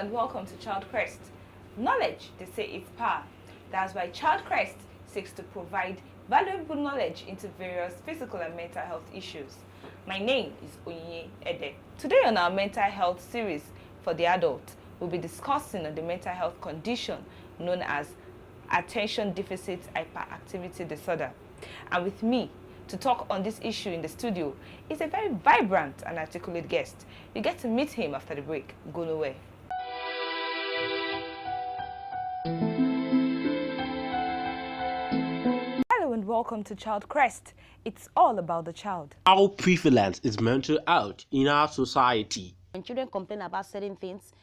and welcome to Child Crest. Knowledge, they say, is power. That's why Child Crest seeks to provide valuable knowledge into various physical and mental health issues. My name is Onyinye Ede. Today on our mental health series for the adult, we'll be discussing on the mental health condition known as Attention Deficit Hyperactivity Disorder. And with me to talk on this issue in the studio is a very vibrant and articulate guest. You get to meet him after the break. Go nowhere. Hello and welcome to Child Crest. It's all about the child. How prevalent is mental health in our society? When children complain about certain things,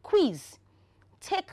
quiz, take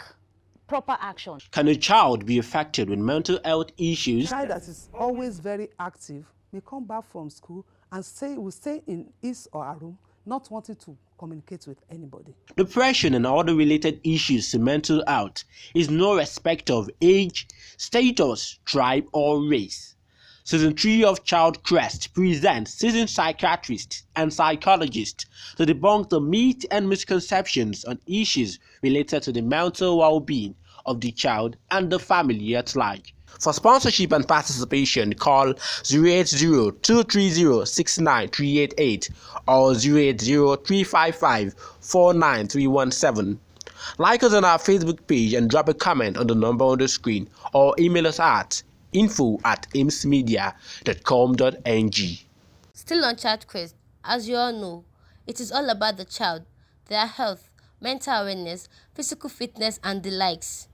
proper action. Can a child be affected with mental health issues? A child that is always very active may come back from school and will stay in his or her room, not wanting to communicate with anybody. Depression and other related issues to mental health is no respect of age, status, tribe, or race. Season 3 of Child Crest presents seasoned psychiatrists and psychologists to debunk the myths and misconceptions on issues related to the mental well-being of the child and the family at large. For sponsorship and participation, call 080-230-69388 or 080-355-49317. Like us on our Facebook page and drop a comment on the number on the screen or email us at info@imsmedia.com.ng. Still on Child Quest, as you all know, it is all about the child, their health, mental awareness, physical fitness, and the likes.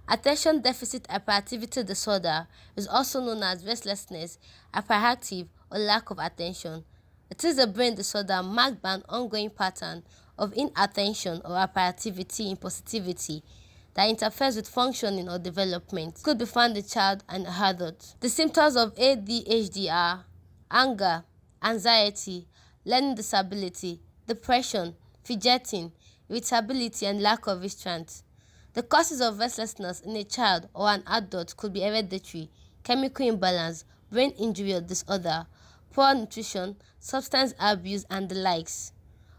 Attention Deficit Hyperactivity Disorder is also known as restlessness, hyperactive, or lack of attention. It is a brain disorder marked by an ongoing pattern of inattention or hyperactivity impulsivity that interferes with functioning or development. It could be found in child and adult. The symptoms of ADHD are anger, anxiety, learning disability, depression, fidgeting, irritability, and lack of restraint. The causes of restlessness in a child or an adult could be hereditary, chemical imbalance, brain injury or disorder, poor nutrition, substance abuse, and the likes.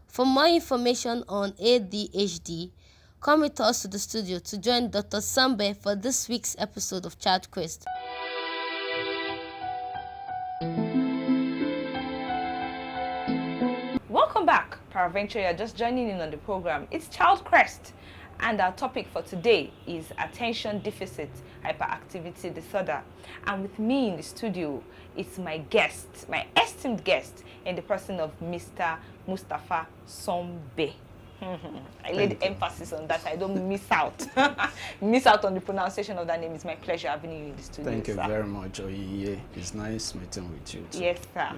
For more information on ADHD, come with us to the studio to join Dr. Sanbe for this week's episode of Child Quest. Welcome back. Peradventure, you're just joining in on the program. It's Child Crest, and our topic for today is Attention Deficit Hyperactivity Disorder. And with me in the studio is my guest, my esteemed guest, in the person of Mr. Mustahpa Sanbe. I laid emphasis on that. I don't miss out. Miss out on the pronunciation of that name. It's my pleasure having you in the studio. Thank you sir. very much, Oyiye. It's nice meeting with you too. Yes, sir.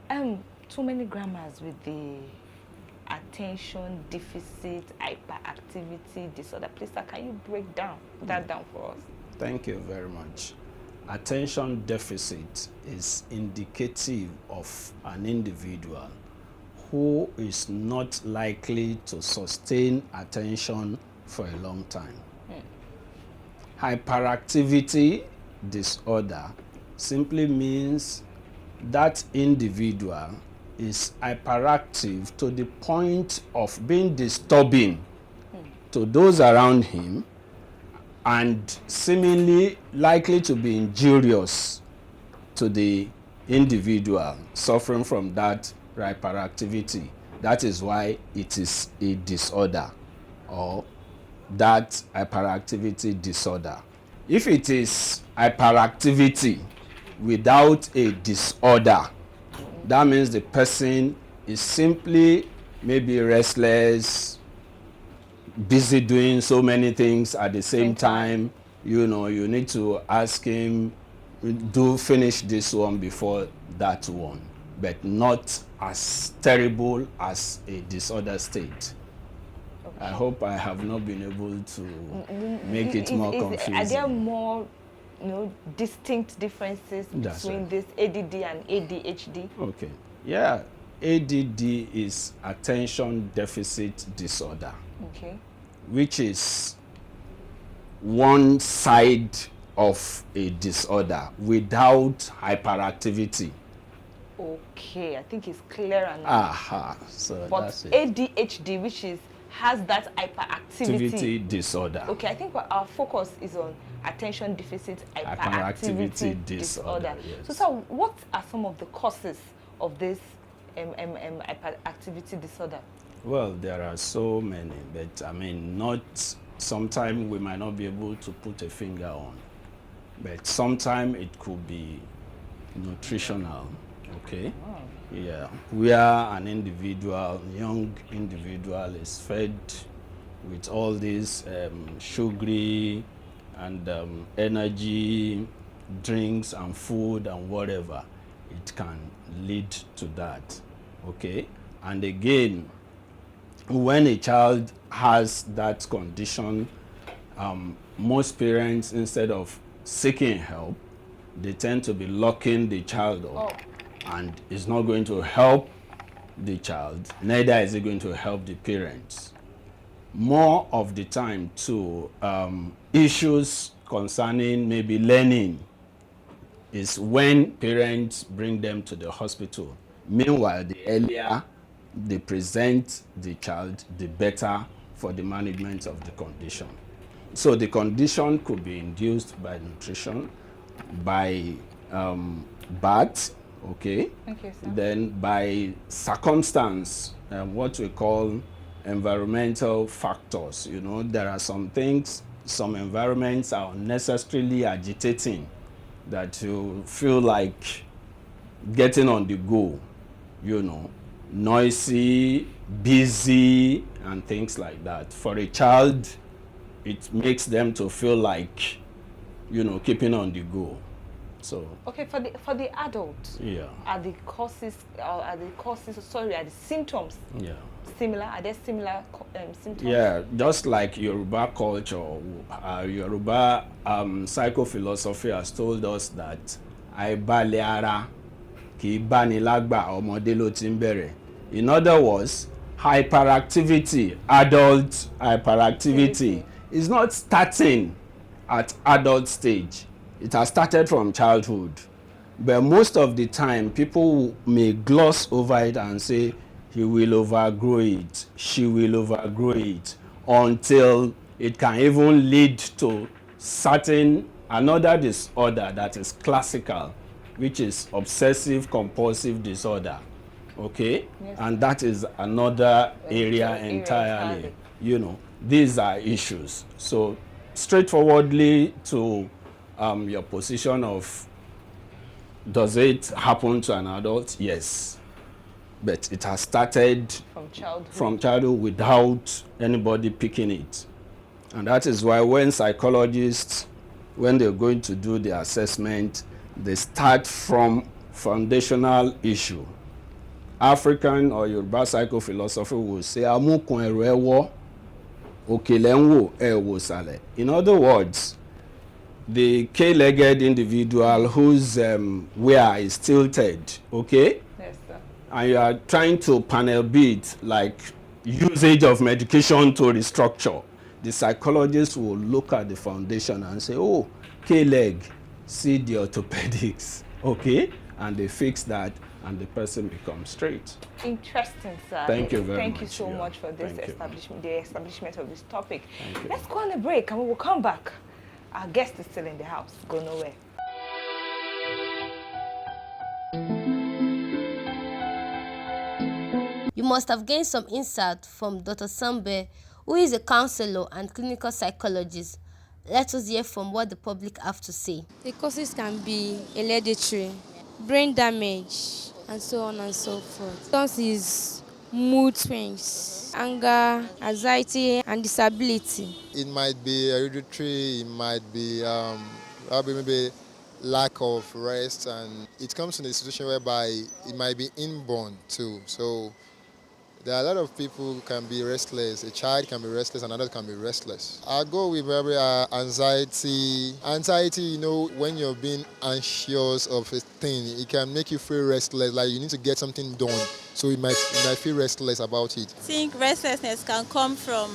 Yeah. Too many grammars with the Attention Deficit Hyperactivity Disorder. Please, sir, can you break that down for us? Thank you very much. Attention deficit is indicative of an individual who is not likely to sustain attention for a long time. Hyperactivity disorder simply means that individual is hyperactive to the point of being disturbing to those around him and seemingly likely to be injurious to the individual suffering from that hyperactivity. That is why it is a disorder or that hyperactivity disorder. If it is hyperactivity without a disorder, that means the person is simply maybe restless, busy doing so many things at the same time. You know, you need to ask him, finish this one before that one, but not as terrible as a disorder state. Okay. I hope I have not been able to make it more confusing. Are there more distinct differences between this ADD and ADHD? Okay. Yeah, ADD is Attention Deficit Disorder. Okay. Which is one side of a disorder without hyperactivity. Okay, I think it's clearer now. Aha, so but that's it. ADHD, which is has that hyperactivity activity disorder. Okay, I think our focus is on attention deficit hyperactivity disorder. Yes. So, sir, what are some of the causes of this hyperactivity disorder? Well, there are so many, but I mean, not sometimes we might not be able to put a finger on, but sometimes it could be nutritional. Okay. Oh. Yeah, where an individual, young individual, is fed with all these sugary and energy drinks and food and whatever, it can lead to that. Okay, and again, when a child has that condition, most parents, instead of seeking help, they tend to be locking the child up. Oh. And it's not going to help the child, neither is it going to help the parents. More of the time too, issues concerning maybe learning is when parents bring them to the hospital. Meanwhile, the earlier they present the child, the better for the management of the condition. So the condition could be induced by nutrition, by birth, okay? Okay, sir. Then by circumstance, what we call environmental factors. You know, there are some things, some environments are unnecessarily agitating that you feel like getting on the go, you know, noisy, busy, and things like that. For a child, it makes them to feel like, you know, keeping on the go. So okay, for the adult, yeah, are the symptoms yeah. similar? Are there similar symptoms? Yeah, just like Yoruba culture, Yoruba psychophilosophy has told us that àìbalẹ̀ ara kì í báni lágbà ọmọdé ló ti ń bẹ̀rẹ̀. In other words, hyperactivity, adult hyperactivity, is not starting at adult stage. It has started from childhood. But most of the time, people may gloss over it and say, he will overgrow it, she will overgrow it, until it can even lead to certain another disorder that is classical, which is obsessive compulsive disorder. Okay? Yes. And that is another area entirely. You know, these are issues. So straightforwardly to your position of, does it happen to an adult? Yes. But it has started from childhood without anybody picking it. And that is why when psychologists, when they're going to do the assessment, they start from foundational issue. African or Yoruba psychophilosophy will say, amukun ẹ̀rọ ẹwọ́, òkèlè ń wò, ẹ wò sàlẹ̀. In other words, the K-legged individual whose wear is tilted, okay? Yes, sir. And you are trying to panel beat like usage of medication to restructure. The psychologist will look at the foundation and say, oh, K-leg, see the orthopedics, okay? And they fix that and the person becomes straight. Interesting, sir. Thank you very much. Thank you so much for this Thank the establishment of this topic. Thank you. Let's go on a break and we will come back. Our guest is still in the house. Go nowhere. You must have gained some insight from Dr. Sanbe, who is a counselor and clinical psychologist. Let us hear from what the public have to say. The causes can be hereditary, brain damage, and so on and so forth. Cause is mood swings, anger, anxiety, and disability. It might be hereditary, it might be maybe lack of rest, and it comes in a situation whereby it might be inborn too. So there are a lot of people who can be restless. A child can be restless, another can be restless. I go with maybe anxiety. Anxiety, you know, when you're being anxious of a thing, it can make you feel restless, like you need to get something done. So you might feel restless about it. I think restlessness can come from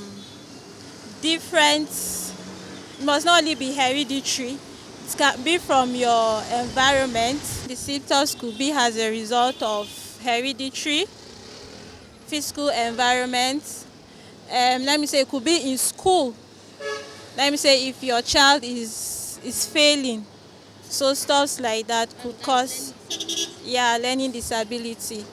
different, it must not only be hereditary, it can be from your environment. The symptoms could be as a result of hereditary, physical environment, let me say it could be in school. Let me say if your child is failing, so stuff like that could cause learning disability.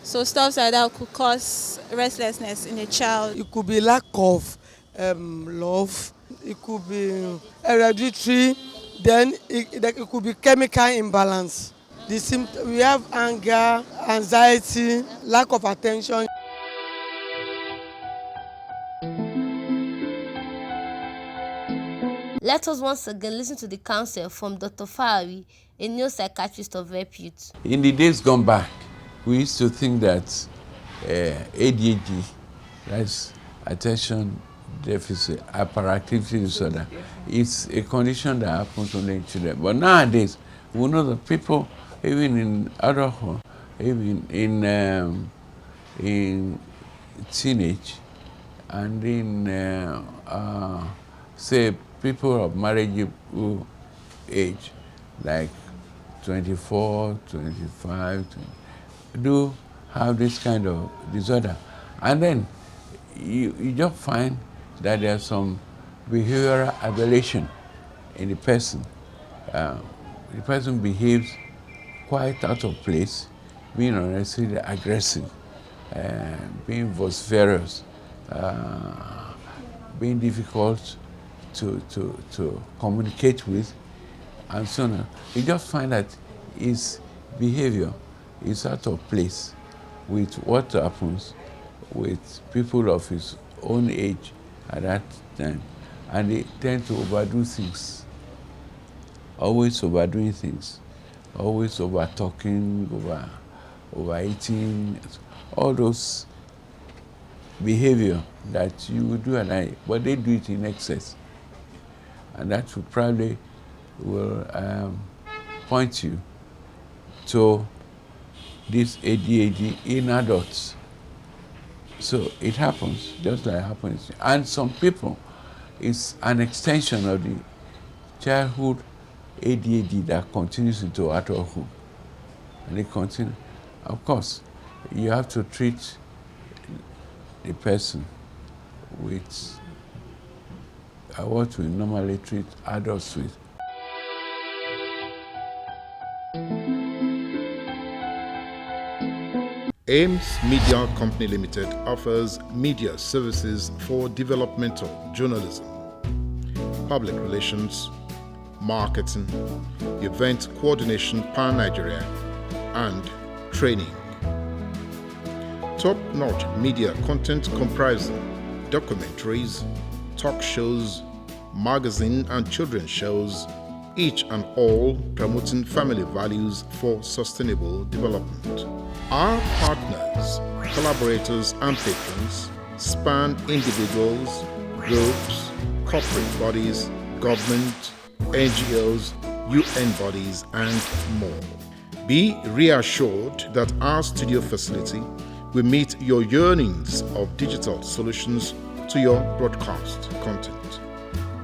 So stuff like that could cause restlessness in a child. It could be lack of love. It could be hereditary. Then it could be chemical imbalance. We have anger, anxiety, lack of attention. Let us once again listen to the counsel from Dr. Fari, a neuropsychiatrist of repute. In the days gone by, we used to think that ADHD, that's Attention Deficit Hyperactivity Disorder, is a condition that happens only in children. But nowadays, we know that people, even in adulthood, even in teenage, and in say people of marriageable age, like 24, 25, do have this kind of disorder. And then you just find that there's some behavioral aberration in the person. The person behaves quite out of place, being unnecessarily aggressive, being vociferous, being difficult to communicate with, and so on. You just find that his behavior is out of place with what happens with people of his own age at that time. And they tend to overdo things, always overdoing things, always over-talking, overeating, all those behavior that you would do and I, but they do it in excess. And that will probably point you to this ADHD in adults. So it happens, just like it happens. And some people, it's an extension of the childhood ADHD that continues into adulthood. And they continue. Of course, you have to treat the person with what we normally treat adults with. Ames Media Company Limited offers media services for developmental journalism, public relations, marketing, event coordination pan-Nigeria, and training. Top-notch media content comprising documentaries, talk shows, magazine and children's shows, each and all promoting family values for sustainable development. Our partners, collaborators and patrons span individuals, groups, corporate bodies, government, NGOs, UN bodies, and more. Be reassured that our studio facility will meet your yearnings of digital solutions to your broadcast content.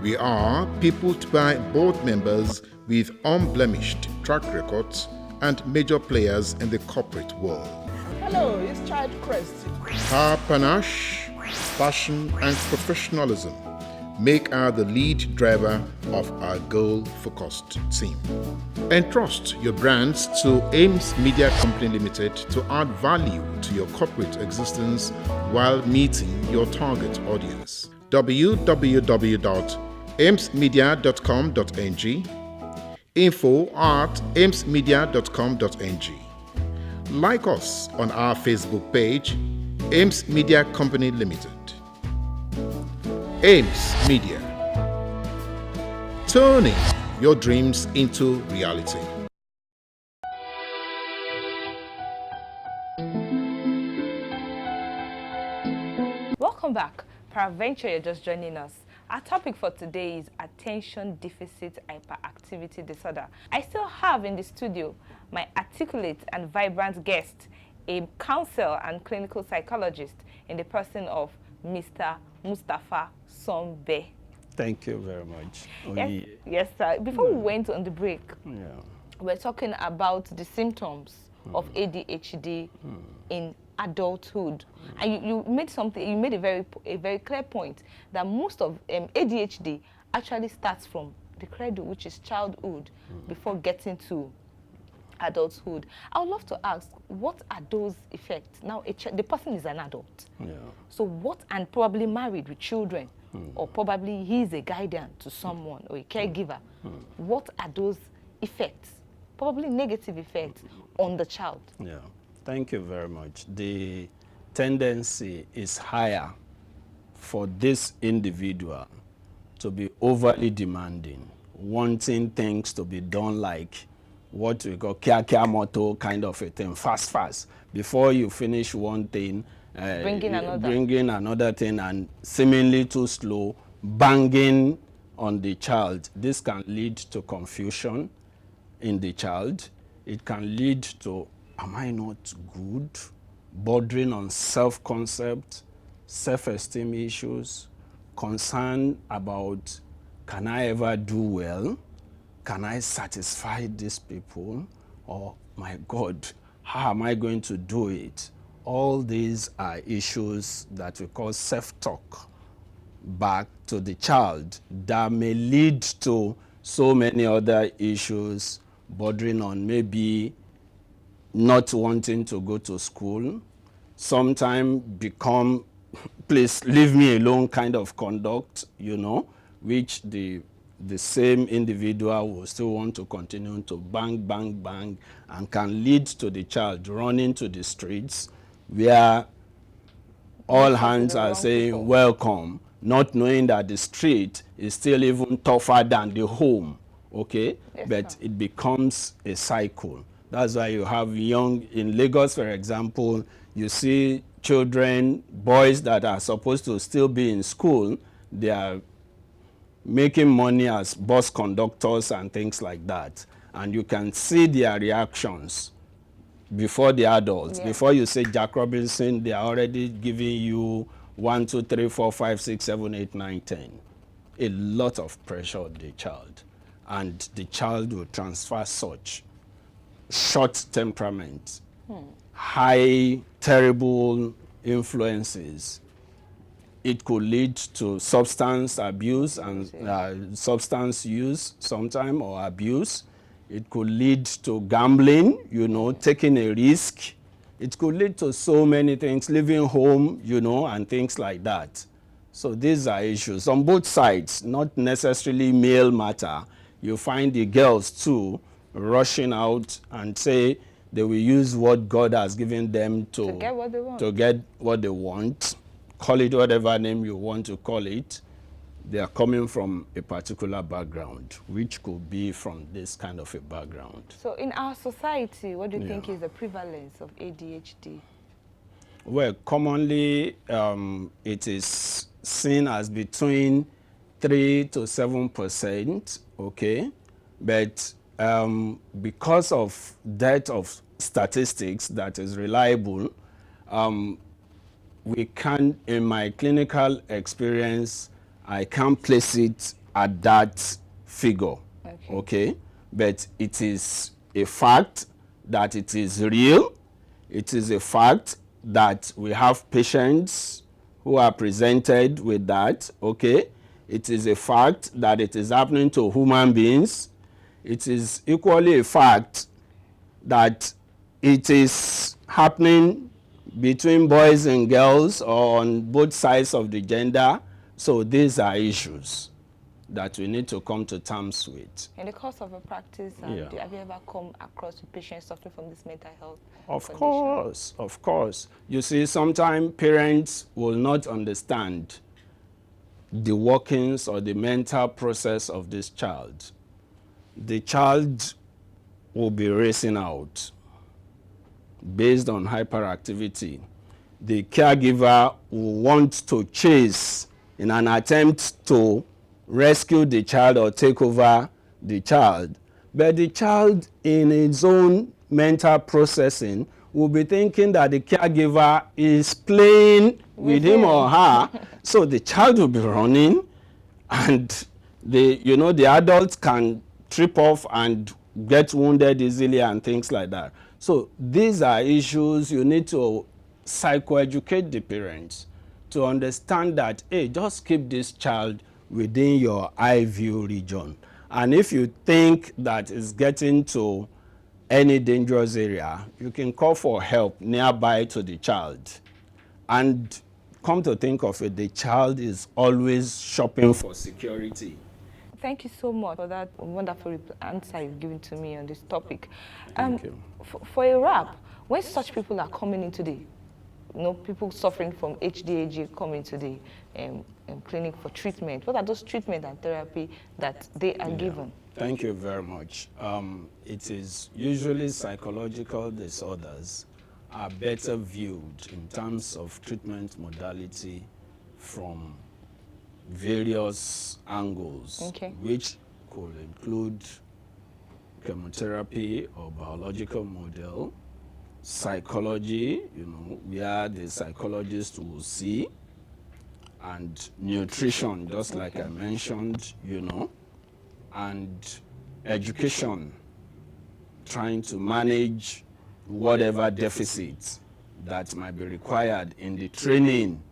We are peopled by board members with unblemished track records and major players in the corporate world. Hello, it's Child Crest. Our panache, passion, and professionalism make her the lead driver of our goal-focused team. Entrust your brands to Ames Media Company Limited to add value to your corporate existence while meeting your target audience. www.amesmedia.com.ng, info@amesmedia.com.ng. Like us on our Facebook page, Ames Media Company Limited. Ames Media, turning your dreams into reality. Welcome back. Peradventure, you're just joining us. Our topic for today is Attention Deficit Hyperactivity Disorder. I still have in the studio my articulate and vibrant guest, a counselor and clinical psychologist in the person of Mr. Mustahpa Sanbe. Thank you very much. Yes, sir. Before we went on the break, we're talking about the symptoms of ADHD in adulthood. And you made something, you made a very clear point that most of ADHD actually starts from the cradle, which is childhood, before getting to adulthood. I would love to ask, what are those effects? Now, the person is an adult. Yeah. So what, and probably married with children, or probably he's a guardian to someone or a caregiver. What are those effects, probably negative effects, on the child? Yeah, thank you very much. The tendency is higher for this individual to be overly demanding, wanting things to be done like what we call kia moto kind of a thing, fast. Before you finish one thing, bringing another thing, and seemingly too slow, banging on the child. This can lead to confusion in the child. It can lead to, am I not good? Bordering on self-concept, self-esteem issues, concern about, can I ever do well? Can I satisfy these people? Or, my God, how am I going to do it? All these are issues that we call self-talk back to the child that may lead to so many other issues bordering on maybe not wanting to go to school, sometimes become, please leave me alone kind of conduct, you know, which the same individual will still want to continue to bang, and can lead to the child running to the streets where all hands are saying welcome, not knowing that the street is still even tougher than the home, okay? Yes, but sir, it becomes a cycle. That's why you have in Lagos, for example, you see children, boys that are supposed to still be in school, they are making money as bus conductors and things like that. And you can see their reactions before the adults. Yeah. Before you say Jack Robinson, they are already giving you 1, 2, 3, 4, 5, 6, 7, 8, 9, 10. A lot of pressure on the child. And the child will transfer such short temperament, high, terrible influences. It could lead to substance abuse and substance use sometime, or abuse. It could lead to gambling, you know, taking a risk. It could lead to so many things, leaving home, you know, and things like that. So these are issues on both sides, not necessarily male matter. You find the girls too rushing out and say they will use what God has given them to get what they want. Call it whatever name you want to call it. They are coming from a particular background, which could be from this kind of a background. So in our society, what do you think is the prevalence of ADHD? Well, commonly it is seen as between 3 to 7%, okay? But because of that of statistics that is reliable, we can, in my clinical experience, I can't place it at that figure, okay? But it is a fact that it is real. It is a fact that we have patients who are presented with that, okay? It is a fact that it is happening to human beings. It is equally a fact that it is happening between boys and girls or on both sides of the gender. So these are issues that we need to come to terms with. In the course of a practice, have you ever come across patients suffering from this mental health condition? Of course. You see, sometimes parents will not understand the workings or the mental process of this child. The child will be racing out based on hyperactivity. The caregiver will want to chase in an attempt to rescue the child or take over the child. But the child, in its own mental processing, will be thinking that the caregiver is playing with him or her. So the child will be running, and the adults can trip off and get wounded easily and things like that. So these are issues you need to psychoeducate the parents to understand that, hey, just keep this child within your eye view region. And if you think that it's getting to any dangerous area, you can call for help nearby to the child. And come to think of it, the child is always shopping for security. Thank you so much for that wonderful answer you've given to me on this topic. Thank you. For a wrap, when such people are coming into the, people suffering from HDAG coming to the clinic for treatment, what are those treatment and therapy that they are given? Thank you very much. It is usually psychological disorders are better viewed in terms of treatment modality from various angles, which could include chemotherapy or biological model, psychology, where the psychologist will see, and nutrition, just like I mentioned, and education, trying to manage whatever deficits that might be required in the training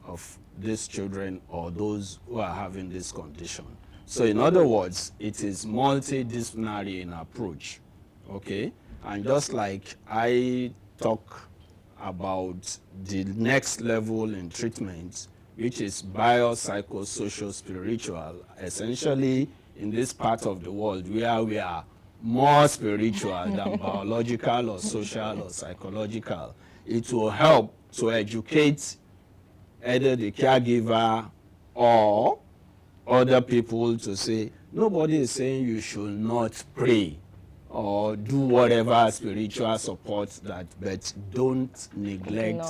of these children or those who are having this condition. So in other words, it is multidisciplinary in approach, okay? And just like I talk about the next level in treatment, which is biopsychosocial spiritual, essentially in this part of the world where we are more spiritual than biological or social or psychological, it will help to educate either the caregiver or other people to say, nobody is saying you should not pray or do whatever spiritual support that, but don't neglect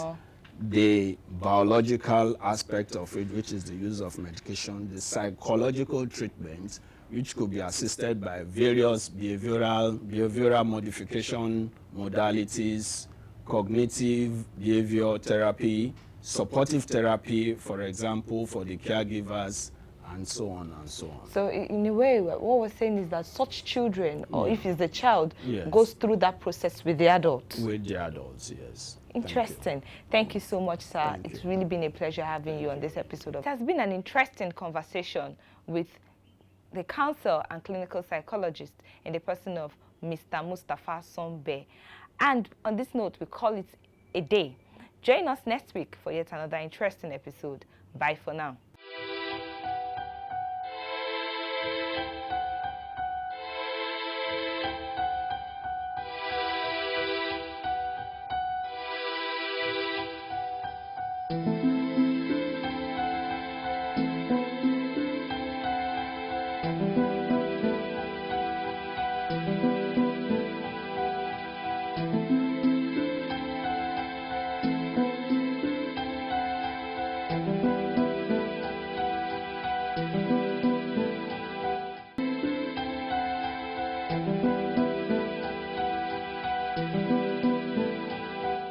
the biological aspect of it, which is the use of medication, the psychological treatment, which could be assisted by various behavioral modification modalities, cognitive behavior therapy, supportive therapy, for example, for the caregivers, and so on and so on. So in a way, what we're saying is that such children, or if it's the child, goes through that process with the adults. With the adults, yes. Interesting. Thank you so much, sir. It's really been a pleasure having you on this episode. It has been an interesting conversation with the counselor and clinical psychologist in the person of Mr. Mustahpa Sanbe. And on this note, we call it a day. Join us next week for yet another interesting episode. Bye for now.